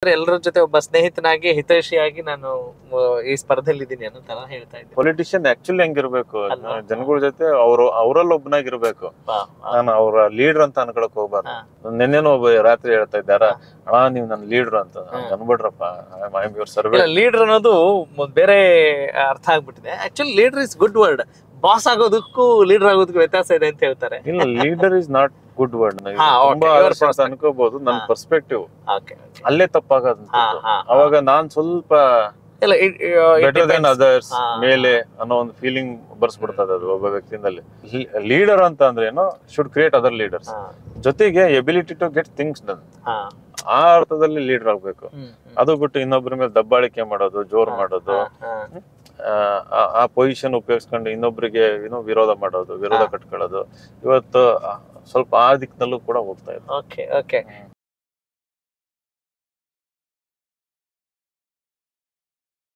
ಎಲ್ಲರ ಜೊತೆ ಒಬ್ಬ ಸ್ನೇಹಿತನಾಗಿ ಹಿತೈಷಿಯಾಗಿ ನಾನು ಈ ಸ್ಪರ್ಧೆಯಲ್ಲಿ ಇದ್ದೀನಿ ಅನ್ನೋ ತರ ಹೇಳ್ತಾ ಇದ್ದೆ. ಪೊಲಿಟಿಷಿಯನ್ ಆಕ್ಚುಲಿ ಹೆಂಗಿರ್ಬೇಕು, ಜನಗಳ ಜೊತೆ ಅವ್ರಲ್ಲಿ ಒಬ್ಬನಾಗಿರ್ಬೇಕು. ನಾನು ಅವ್ರ ಲೀಡರ್ ಅಂತ ಅನ್ಕೊಳಕ್ ಹೋಗ್ಬಾರ್ದು. ನಿನ್ನೆನೋ ಒಬ್ಬ ರಾತ್ರಿ ಹೇಳ್ತಾ ಇದ್ದಾರ, ಅಣ್ಣ ನೀವ್ ನನ್ ಲೀಡರ್ ಅಂತ. ಅನ್ಬಿಡ್ರಪ್ಪ, ಲೀಡರ್ ಅನ್ನೋದು ಬೇರೆ ಅರ್ಥ ಆಗ್ಬಿಟ್ಟಿದೆ. Actually leader is good word. Boss ಆಗೋದಕ್ಕೂ ಲೀಡರ್ ಆಗೋದಕ್ಕೂ ವ್ಯತ್ಯಾಸ ಇದೆ ಅಂತ ಹೇಳ್ತಾರೆ. ಇಲ್ಲ, leader is not good word. ತುಂಬಾ ಅನ್ಕೋಬಹುದು. ನನ್ ಪರ್ಸ್ಪೆಕ್ಟಿವ್ ಅಲ್ಲೇ ತಪ್ಪಾಗದ. ಅವಾಗ ನಾನ್ ಸ್ವಲ್ಪ ಬೆಟರ್ ದೆನ್ ಅದರ್ಸ್ ಮೇಲೆ ಅನ್ನೋ ಒಂದು ಫೀಲಿಂಗ್ ಬರ್ಸ್ಬಿಡ್ತದೆ ಅದು ಒಬ್ಬ ವ್ಯಕ್ತಿನಲ್ಲಿ. ಲೀಡರ್ ಅಂತ ಅಂದ್ರೆ ಏನೋ ಶುಡ್ ಕ್ರಿಯೇಟ್ ಅದರ್ ಲೀಡರ್ಸ್, ಜೊತೆಗೆ ability to get things done. ಆ ಅರ್ಥದಲ್ಲಿ ಲೀಡರ್ ಆಗ್ಬೇಕು. ಅದು ಬಿಟ್ಟು ಇನ್ನೊಬ್ಬರ ಮೇಲೆ ದಬ್ಬಾಳಿಕೆ ಮಾಡೋದು, ಜೋರ್ ಮಾಡೋದು, ಆ ಪೊಸಿಷನ್ ಉಪಯೋಗಿಸ್ಕೊಂಡು ಇನ್ನೊಬ್ರಿಗೆ ವಿರೋಧ ಮಾಡೋದು, ವಿರೋಧ ಕಟ್ಕೊಳ್ಳೋದು, ಇವತ್ತು ಸ್ವಲ್ಪ ಆ ದಿಕ್ಕಿನಲ್ಲೂ ಕೂಡ ಹೋಗ್ತಾ ಇದೆ.